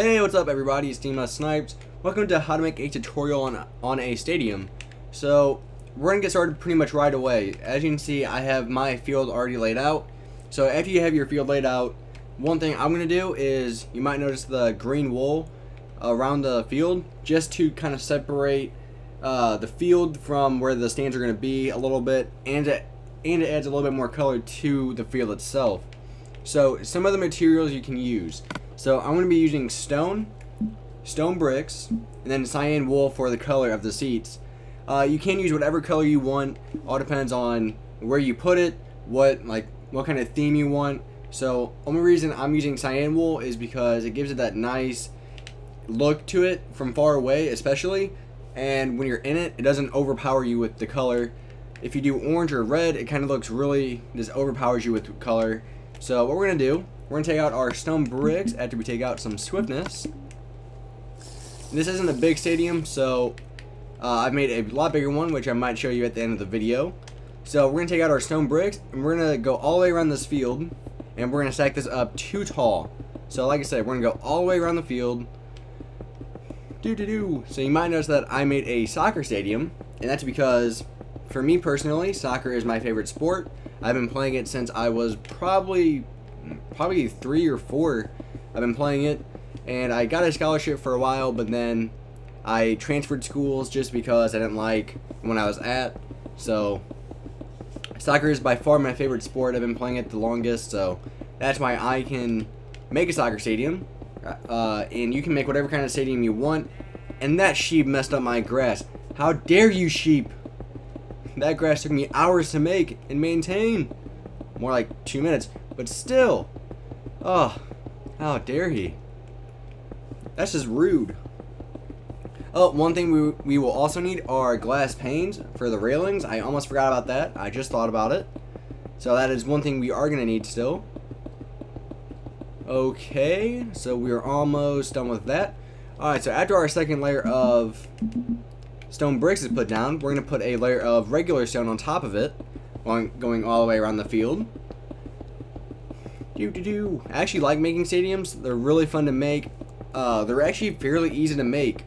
Hey, what's up everybody, it's SNipEz. Welcome to how to make a tutorial on a stadium. So, we're going to get started pretty much right away. As you can see, I have my field already laid out. So after you have your field laid out, one thing I'm going to do is, you might notice the green wool around the field, just to kind of separate the field from where the stands are going to be a little bit, and it adds a little bit more color to the field itself. So, some of the materials you can use. So I'm going to be using stone bricks, and then cyan wool for the color of the seats. You can use whatever color you want. All depends on where you put it, what kind of theme you want. So only reason I'm using cyan wool is because it gives it that nice look to it from far away, especially. And when you're in it, it doesn't overpower you with the color. If you do orange or red, it kind of looks really just overpowers you with color. So what we're gonna do, we're going to take out our stone bricks after we take out some swiftness. This isn't a big stadium, so I've made a lot bigger one, which I might show you at the end of the video. So we're going to take out our stone bricks, and we're going to go all the way around this field, and we're going to stack this up too tall. So like I said, we're going to go all the way around the field. So you might notice that I made a soccer stadium, and that's because, for me personally, soccer is my favorite sport. I've been playing it since I was probably 3 or 4. I've been playing it, and I got a scholarship for a while, but then I transferred schools just because I didn't like when I was at. So soccer is by far my favorite sport. I've been playing it the longest, so that's why I can make a soccer stadium, and you can make whatever kind of stadium you want. And that sheep messed up my grass. How dare you, sheep? That grass took me hours to make and maintain. More like 2 minutes. But still, oh, how dare he? That's just rude. Oh, one thing we will also need are glass panes for the railings. I almost forgot about that. I just thought about it. So that is one thing we are going to need still. Okay, so we're almost done with that. Alright, so after our second layer of stone bricks is put down, we're going to put a layer of regular stone on top of it, going all the way around the field. I actually like making stadiums. They're really fun to make. They're actually fairly easy to make,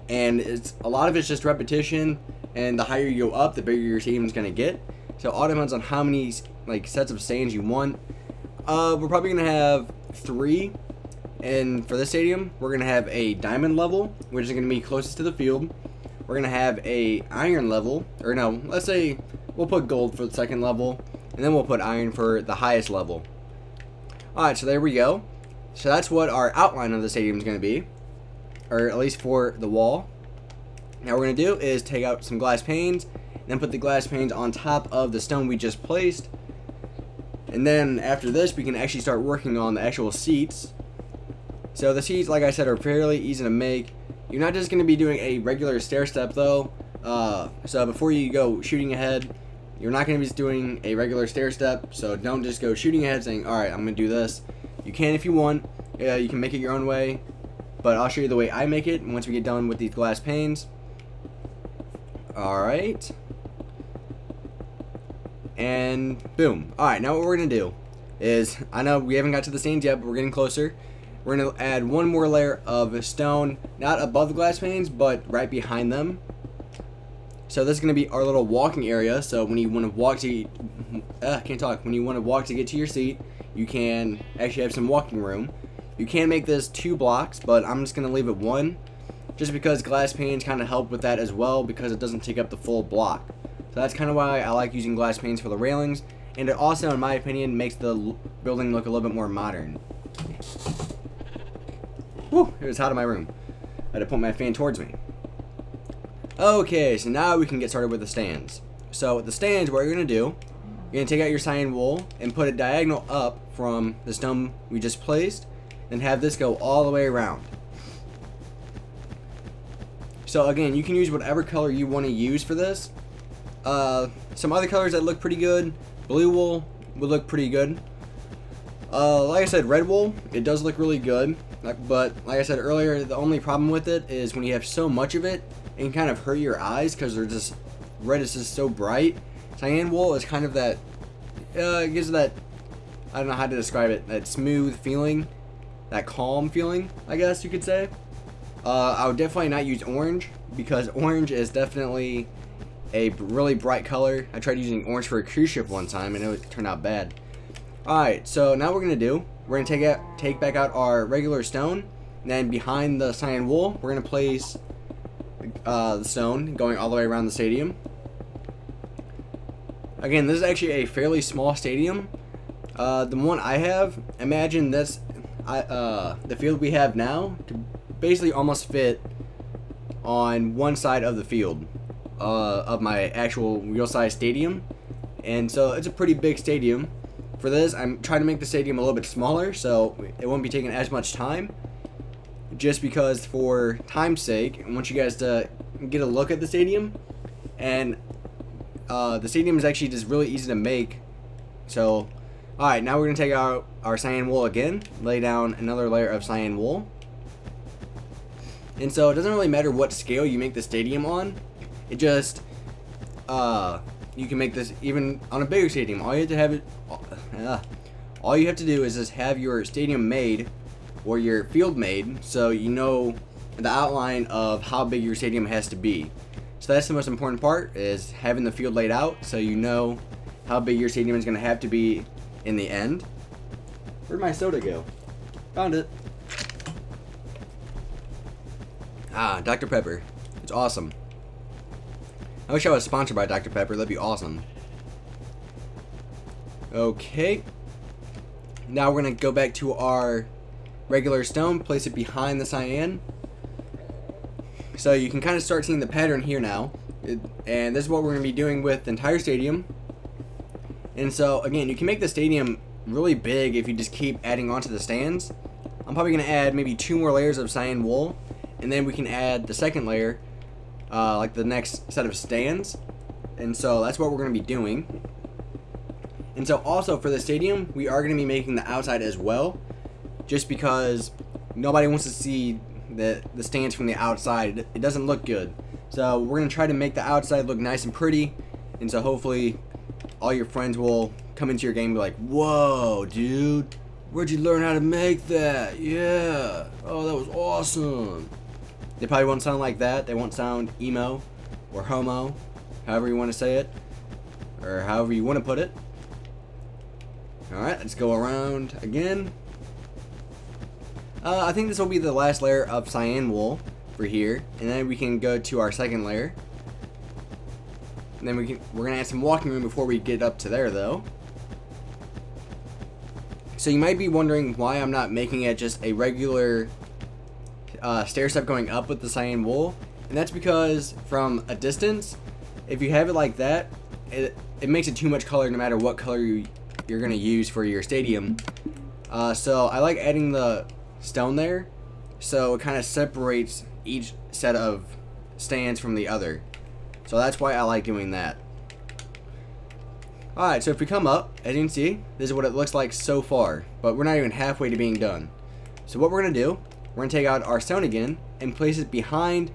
and a lot of it's just repetition, and the higher you go up, the bigger your stadium is going to get. So it all depends on how many sets of stands you want. We're probably going to have 3, and for this stadium we're going to have a diamond level, which is going to be closest to the field. We're going to have a iron level, or no, let's say we'll put gold for the second level, and then we'll put iron for the highest level. Alright, so there we go. So that's what our outline of the stadium is going to be, or at least for the wall. Now what we're going to do is take out some glass panes, and then put the glass panes on top of the stone we just placed. And then after this, we can actually start working on the actual seats. So the seats, like I said, are fairly easy to make. You're not just going to be doing a regular stair step though. So before you go shooting ahead, you're not going to be just doing a regular stair step, so don't just go shooting ahead saying, alright, I'm going to do this. You can if you want. You can make it your own way, but I'll show you the way I make it once we get done with these glass panes. Alright. And boom. Alright, now what we're going to do is, I know we haven't got to the stands yet, but we're getting closer. We're going to add one more layer of stone, not above the glass panes, but right behind them. So this is going to be our little walking area. So when you want to walk to, when you want to walk to get to your seat, you can actually have some walking room. You can make this 2 blocks, but I'm just going to leave it 1, just because glass panes kind of help with that as well, because it doesn't take up the full block. So that's kind of why I like using glass panes for the railings, and it also, in my opinion, makes the building look a little bit more modern. Whew, it was hot in my room. I had to point my fan towards me. Okay, so now we can get started with the stands. So with the stands, what you're going to do, you're going to take out your cyan wool and put it diagonal up from the stone we just placed, and have this go all the way around. So again, you can use whatever color you want to use for this. Some other colors that look pretty good, blue wool would look pretty good. Like I said, red wool, it does look really good, but like I said earlier, the only problem with it is when you have so much of it, it can kind of hurt your eyes because red is just so bright. Cyan wool is kind of that, it gives that, I don't know how to describe it, that smooth feeling. that calm feeling, I guess you could say. I would definitely not use orange, because orange is definitely a really bright color. I tried using orange for a cruise ship one time and it turned out bad. Alright, so now what we're going to do, we're going to take back out our regular stone, and then behind the cyan wool, we're going to place the stone going all the way around the stadium. Again, this is actually a fairly small stadium. The one I have, imagine this, the field we have now, to basically almost fit on one side of the field of my actual real size stadium. And so it's a pretty big stadium. For this, I'm trying to make the stadium a little bit smaller so it won't be taking as much time, just because for time's sake, I want you guys to get a look at the stadium. And the stadium is actually just really easy to make. So alright, now we're going to take out our cyan wool again, lay down another layer of cyan wool. And so it doesn't really matter what scale you make the stadium on. It just, you can make this even on a bigger stadium. All you have to have all you have to do is just have your stadium made, or your field made, so you know the outline of how big your stadium has to be. So that's the most important part, is having the field laid out so you know how big your stadium is going to have to be in the end. Where'd my soda go? Found it. Ah, Dr. Pepper. It's awesome. I wish I was sponsored by Dr. Pepper. That'd be awesome. Okay. Now we're going to go back to our regular stone, place it behind the cyan. So you can kind of start seeing the pattern here now. And this is what we're going to be doing with the entire stadium. And so, again, you can make the stadium really big if you just keep adding onto the stands. I'm probably going to add maybe 2 more layers of cyan wool, and then we can add the second layer, like the next set of stands. And so that's what we're going to be doing. And so also for the stadium, we are going to be making the outside as well, just because nobody wants to see the stands from the outside. It doesn't look good. So we're going to try to make the outside look nice and pretty, and so hopefully all your friends will come into your game and be like, whoa, dude, where'd you learn how to make that? Yeah, oh, that was awesome. They probably won't sound like that. They won't sound emo or homo, however you want to say it, or however you want to put it. Alright, let's go around again. I think this will be the last layer of cyan wool for here, and then we can go to our second layer. And then we're gonna add some walking room before we get up to there, though. So you might be wondering why I'm not making it just a regular stair step going up with the cyan wool, and that's because from a distance, if you have it like that, it makes it too much color no matter what color you're gonna use for your stadium. So I like adding the stone there, so it kind of separates each set of stands from the other. So that's why I like doing that. Alright, so if we come up, as you can see, this is what it looks like so far, but we're not even halfway to being done. So what we're gonna do, we're gonna take out our stone again and place it behind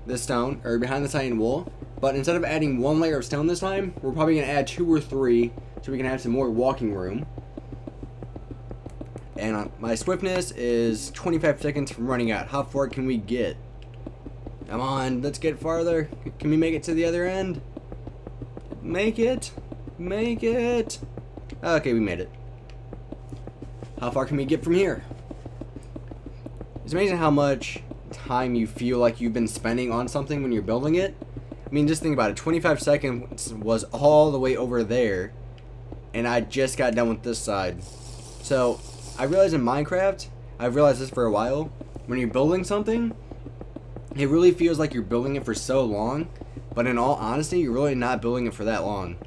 the stone, or behind the cyan wool. But instead of adding 1 layer of stone this time, we're probably gonna add 2 or 3, so we can have some more walking room. And my swiftness is 25 seconds from running out. How far can we get? Come on, let's get farther. Can we make it to the other end? Make it! Make it! Okay, we made it. How far can we get from here? It's amazing how much time you feel like you've been spending on something when you're building it. I mean, just think about it. 25 seconds was all the way over there, and I just got done with this side. So I realized in Minecraft, I've realized this for a while, when you're building something, it really feels like you're building it for so long, but in all honesty, you're really not building it for that long.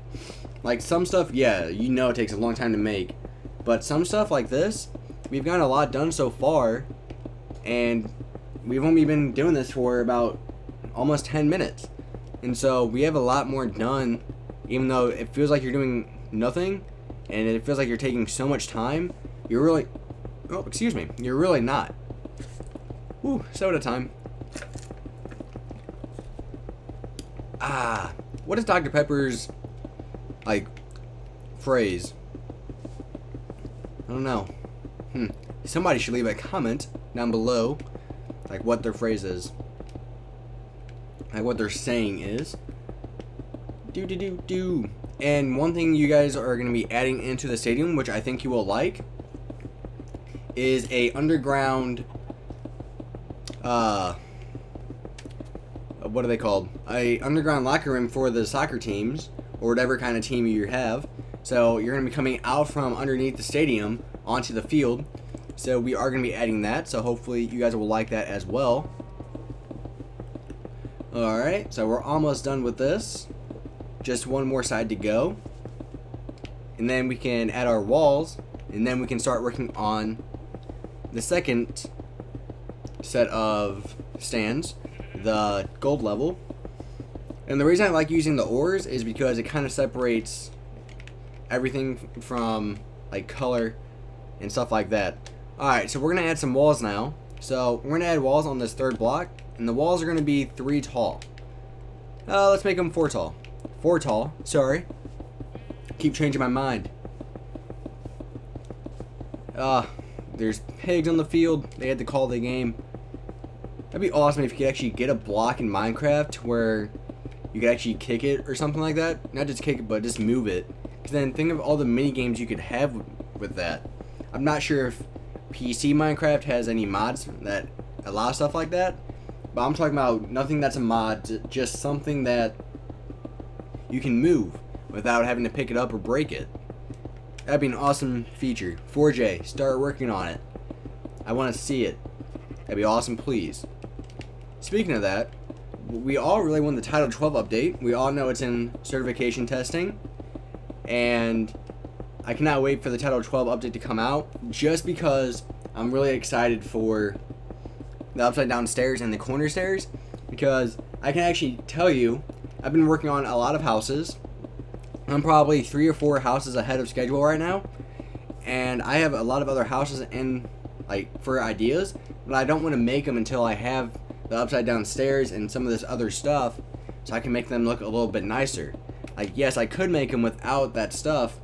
Like some stuff, yeah, you know it takes a long time to make, but some stuff like this, we've gotten a lot done so far, and we've only been doing this for about almost 10 minutes. And so we have a lot more done, even though it feels like you're doing nothing, and it feels like you're taking so much time. You're really, oh, excuse me, you're really not. Whew, soda time. Ah, what is Dr. Pepper's, like, phrase? I don't know. somebody should leave a comment down below, like what their phrase is, like what their saying is. And one thing you guys are going to be adding into the stadium, which I think you will like, is a underground, what are they called? A underground locker room for the soccer teams, or whatever kind of team you have. So you're going to be coming out from underneath the stadium onto the field. So we are going to be adding that. So hopefully you guys will like that as well. Alright, so we're almost done with this. Just one more side to go. And then we can add our walls. And then we can start working on the second set of stands, the gold level. And the reason I like using the ores is because it kind of separates everything from like color and stuff like that. Alright, so we're going to add some walls now. So we're going to add walls on this third block. And the walls are going to be 3 tall. Let's make them 4 tall. 4 tall, sorry. Keep changing my mind. There's pigs on the field. They had to call the game. That'd be awesome if you could actually get a block in Minecraft where you could actually kick it or something like that. Not just kick it, but just move it. Because then think of all the mini games you could have with that. I'm not sure if PC Minecraft has any mods that allow stuff like that. But I'm talking about nothing that's a mod, just something that you can move without having to pick it up or break it. That'd be an awesome feature. 4J, start working on it. I want to see it. That'd be awesome, please. Speaking of that, we all really want the Title 12 update. We all know it's in certification testing. And I cannot wait for the Title 12 update to come out, just because I'm really excited for the upside down stairs and the corner stairs, because I can actually tell you I've been working on a lot of houses. I'm probably 3 or 4 houses ahead of schedule right now, and I have a lot of other houses in like for ideas, but I don't want to make them until I have the upside down stairs and some of this other stuff, so I can make them look a little bit nicer. Like, yes, I could make them without that stuff,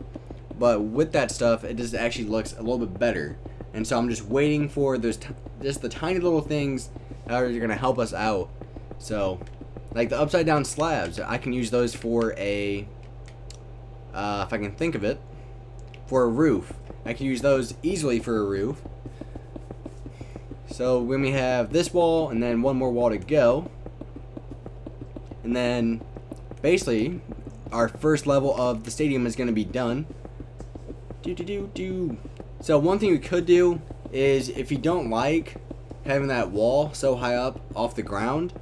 but with that stuff it just actually looks a little bit better. And so I'm just waiting for those just the tiny little things that are going to help us out. So like the upside down slabs, I can use those for a if I can think of it, for a roof. I can use those easily for a roof. So when we have this wall and then one more wall to go, and then basically our first level of the stadium is going to be done. So one thing we could do is, if you don't like having that wall so high up off the ground,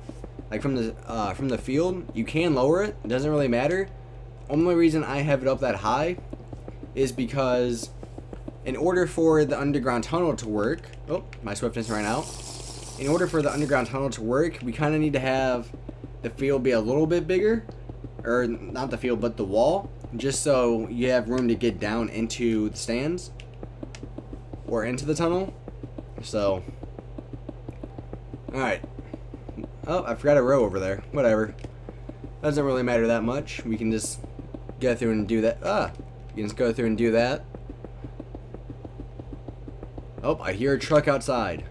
like from the field, you can lower it. It doesn't really matter. Only reason I have it up that high is because in order for the underground tunnel to work, oh, my swiftness ran out. In order for the underground tunnel to work, we kind of need to have the field be a little bit bigger, or not the field, but the wall, just so you have room to get down into the stands or into the tunnel. So, alright. Oh, I forgot a row over there. Whatever. Doesn't really matter that much. We can just go through and do that. You can just go through and do that. Oh, I hear a truck outside.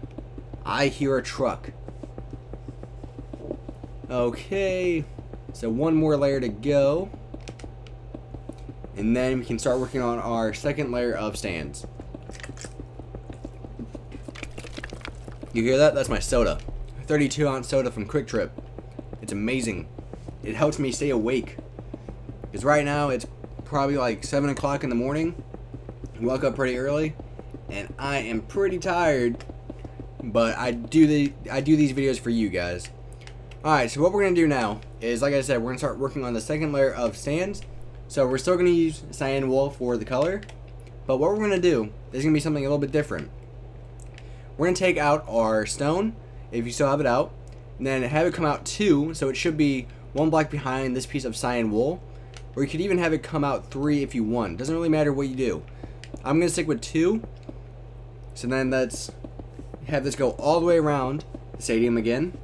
I hear a truck. Okay. So one more layer to go. And then we can start working on our second layer of stands. You hear that? That's my soda. 32-ounce soda from Quick Trip. It's amazing. It helps me stay awake. Because right now it's probably like 7 o'clock in the morning. I woke up pretty early, and I am pretty tired. But I do these videos for you guys. Alright, so what we're going to do now is, like I said, we're going to start working on the second layer of stands. So we're still going to use cyan wool for the color. But what we're going to do is going to be something a little bit different. We're going to take out our stone, if you still have it out, and then have it come out 2, so it should be 1 block behind this piece of cyan wool. Or you could even have it come out 3 if you want. Doesn't really matter what you do. I'm going to stick with 2. So then let's have this go all the way around the stadium again.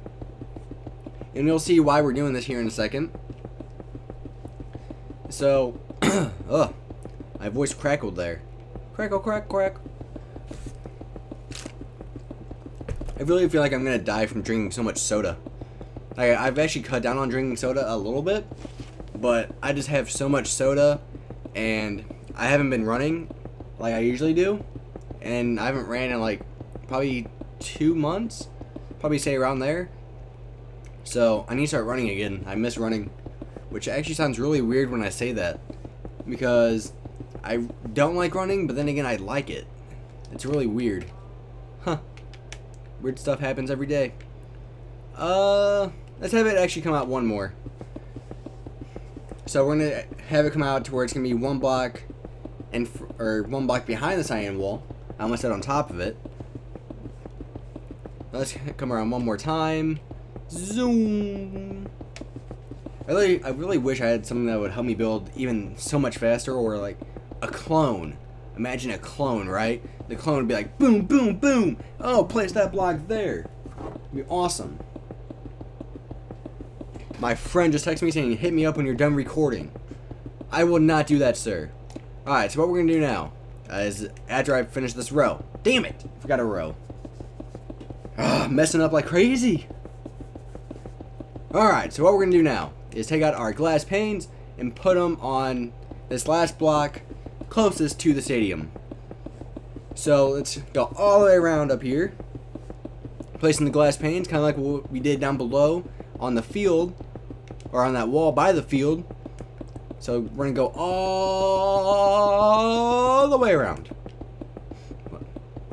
And you'll see why we're doing this here in a second. So, my voice crackled there. Crackle, crack, crack. I really feel like I'm gonna die from drinking so much soda. I've actually cut down on drinking soda a little bit, but I just have so much soda, and I haven't been running like I usually do, and I haven't ran in like probably 2 months, probably say around there. So I need to start running again. I miss running, which actually sounds really weird when I say that, because I don't like running, but then again I like it. It's really weird. Huh. Weird stuff happens every day. Let's have it actually come out one more. So we're gonna have it come out to where it's gonna be one block or one block behind the cyan wall. I almost said on top of it. Let's come around one more time. Zoom. I really wish I had something that would help me build even so much faster, or like a clone. Imagine a clone, right? The clone would be like boom, boom, boom. Oh, place that block there. It'd be awesome. My friend just texted me saying, hit me up when you're done recording. I will not do that, sir. Alright, so what we're going to do now is after I finish this row. Damn it! Forgot a row. Messing up like crazy. Alright, so what we're going to do now is take out our glass panes and put them on this last block closest to the stadium. So let's go all the way around up here, placing the glass panes kind of like what we did down below on the field, or on that wall by the field. So we're gonna go all the way around.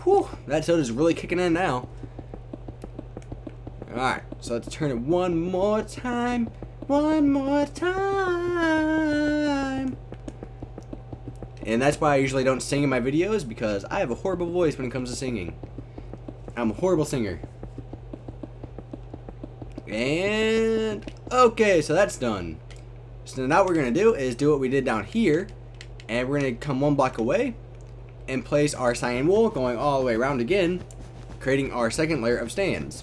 Whew, that soda's really kicking in now. Alright, so let's turn it one more time. One more time. And that's why I usually don't sing in my videos, because I have a horrible voice when it comes to singing. I'm a horrible singer. And okay, so that's done. So now what we're going to do is do what we did down here, and we're going to come one block away and place our cyan wool going all the way around again, creating our second layer of stands.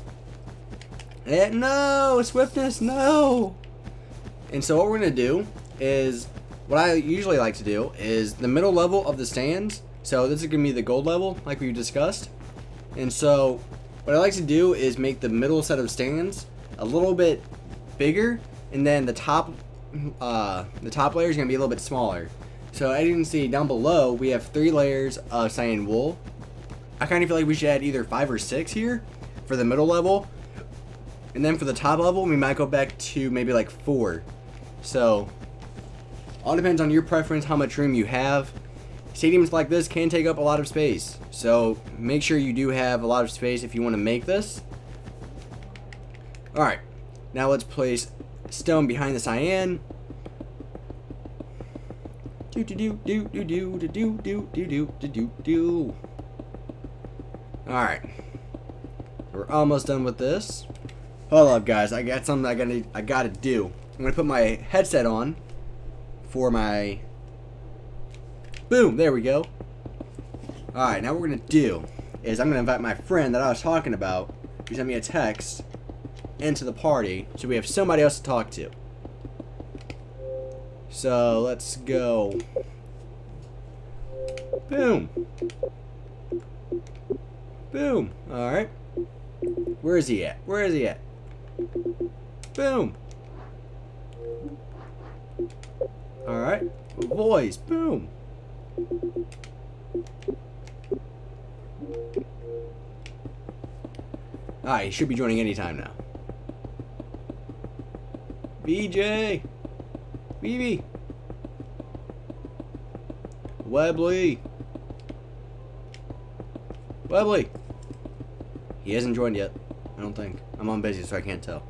And no, swiftness, no. And so what we're going to do is, what I usually like to do is the middle level of the stands. So this is going to be the gold level like we discussed. And so what I like to do is make the middle set of stands a little bit bigger, and then the top layer is going to be a little bit smaller. So as you can see down below, we have 3 layers of cyan wool. I kind of feel like we should add either 5 or 6 here for the middle level. And then for the top level, we might go back to maybe like 4. So all depends on your preference, how much room you have. Stadiums like this can take up a lot of space, so make sure you do have a lot of space if you want to make this. Alright, now let's place stone behind the cyan. Alright, we're almost done with this. Hold up, guys, I got something I gotta do. I'm gonna put my headset on for my boom, there we go. Alright, now what we're gonna do is I'm gonna invite my friend that I was talking about, who sent me a text, into the party, so we have somebody else to talk to. So let's go. Boom. Boom. Alright. Where is he at? Where is he at? Boom. Alright. Voice. Boom. Alright, he should be joining anytime now. BJ. BB. Webley. Webley. He hasn't joined yet. I don't think. I'm on busy, so I can't tell.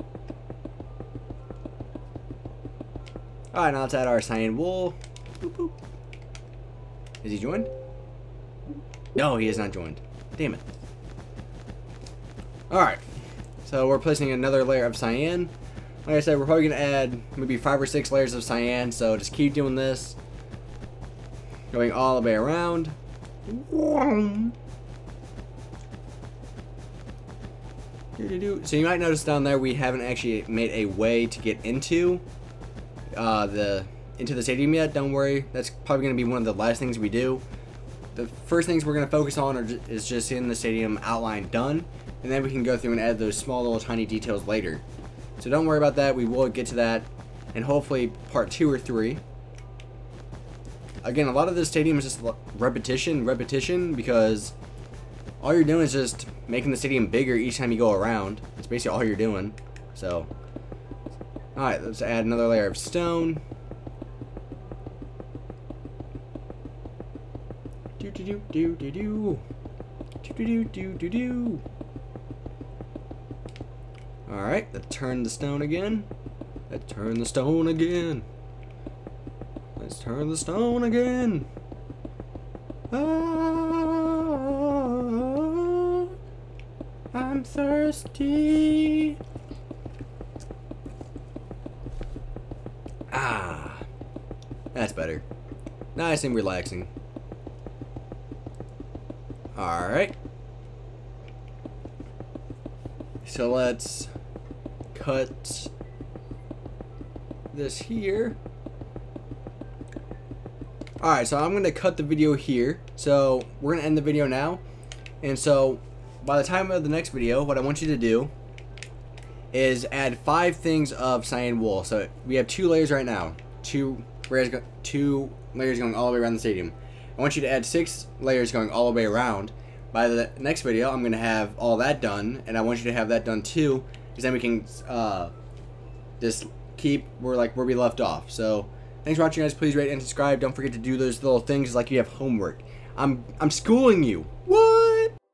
Alright, now let's add our cyan wool. Boop, boop. Is he joined? No, he is not joined. Damn it. Alright. So we're placing another layer of cyan. Like I said, we're probably going to add maybe 5 or 6 layers of cyan. So just keep doing this. Going all the way around. So you might notice down there we haven't actually made a way to get into the stadium yet. Don't worry, that's probably going to be one of the last things we do. The first things we're going to focus on is just getting the stadium outline done, and then we can go through and add those small little tiny details later. So don't worry about that. We will get to that, and hopefully part 2 or 3. Again, a lot of this stadium is just repetition, because all you're doing is just making the stadium bigger each time you go around. It's basically all you're doing. So, alright, let's add another layer of stone. Alright, let's turn the stone again. Let's turn the stone again. Let's turn the stone again. Oh, I'm thirsty. Ah, that's better. Nice and relaxing. Alright. So let's cut this here. Alright, so I'm going to cut the video here. So we're going to end the video now. And so by the time of the next video, what I want you to do is add 5 things of cyan wool. So we have 2 layers right now. 2 layers going all the way around the stadium. I want you to add 6 layers going all the way around. By the next video, I'm going to have all that done, and I want you to have that done too, because then we can just keep where we left off. So thanks for watching, guys. Please rate and subscribe. Don't forget to do those little things like you have homework. I'm schooling you. What?